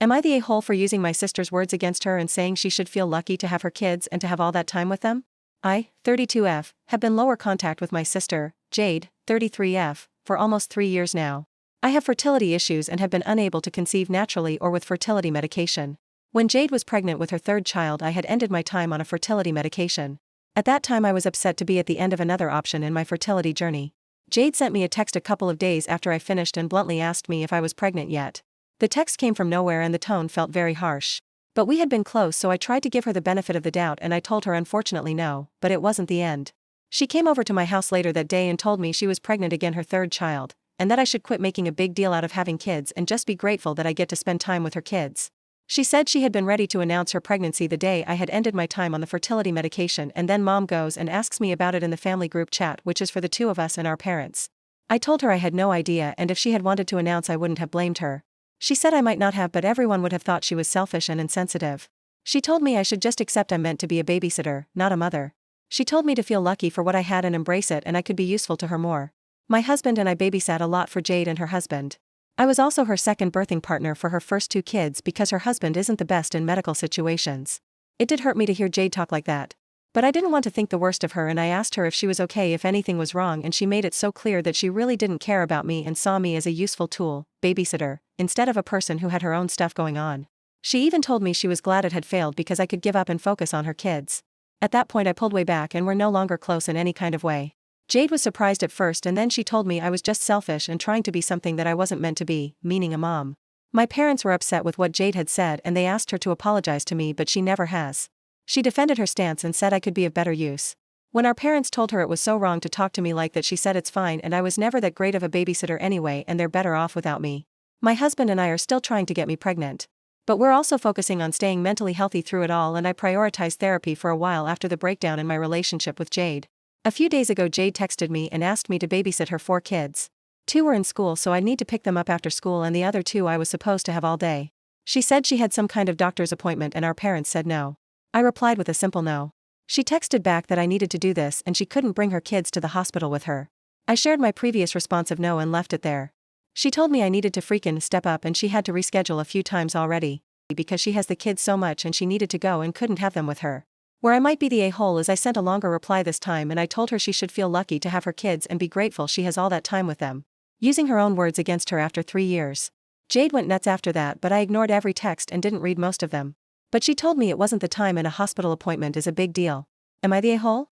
Am I the a-hole for using my sister's words against her and saying she should feel lucky to have her kids and to have all that time with them? I, 32F, have been lower contact with my sister, Jade, 33F, for almost 3 years now. I have fertility issues and have been unable to conceive naturally or with fertility medication. When Jade was pregnant with her third child, I had ended my time on a fertility medication. At that time I was upset to be at the end of another option in my fertility journey. Jade sent me a text a couple of days after I finished and bluntly asked me if I was pregnant yet. The text came from nowhere and the tone felt very harsh. But we had been close, so I tried to give her the benefit of the doubt and I told her unfortunately no, but it wasn't the end. She came over to my house later that day and told me she was pregnant again, her third child, and that I should quit making a big deal out of having kids and just be grateful that I get to spend time with her kids. She said she had been ready to announce her pregnancy the day I had ended my time on the fertility medication, and then Mom goes and asks me about it in the family group chat, which is for the two of us and our parents. I told her I had no idea, and if she had wanted to announce I wouldn't have blamed her. She said I might not have, but everyone would have thought she was selfish and insensitive. She told me I should just accept I'm meant to be a babysitter, not a mother. She told me to feel lucky for what I had and embrace it, and I could be useful to her more. My husband and I babysat a lot for Jade and her husband. I was also her second birthing partner for her first 2 kids because her husband isn't the best in medical situations. It did hurt me to hear Jade talk like that. But I didn't want to think the worst of her, and I asked her if she was okay if anything was wrong, and she made it so clear that she really didn't care about me and saw me as a useful tool, babysitter, instead of a person who had her own stuff going on. She even told me she was glad it had failed because I could give up and focus on her kids. At that point I pulled way back and we're no longer close in any kind of way. Jade was surprised at first, and then she told me I was just selfish and trying to be something that I wasn't meant to be, meaning a mom. My parents were upset with what Jade had said and they asked her to apologize to me, but she never has. She defended her stance and said I could be of better use. When our parents told her it was so wrong to talk to me like that, she said it's fine and I was never that great of a babysitter anyway and they're better off without me. My husband and I are still trying to get me pregnant. But we're also focusing on staying mentally healthy through it all, and I prioritized therapy for a while after the breakdown in my relationship with Jade. A few days ago Jade texted me and asked me to babysit her 4 kids. 2 were in school, so I'd need to pick them up after school, and the other 2 I was supposed to have all day. She said she had some kind of doctor's appointment and our parents said no. I replied with a simple no. She texted back that I needed to do this and she couldn't bring her kids to the hospital with her. I shared my previous response of no and left it there. She told me I needed to freaking step up and she had to reschedule a few times already because she has the kids so much and she needed to go and couldn't have them with her. Where I might be the a-hole is I sent a longer reply this time and I told her she should feel lucky to have her kids and be grateful she has all that time with them. Using her own words against her after 3 years. Jade went nuts after that, but I ignored every text and didn't read most of them. But she told me it wasn't the time and a hospital appointment is a big deal. Am I the a-hole?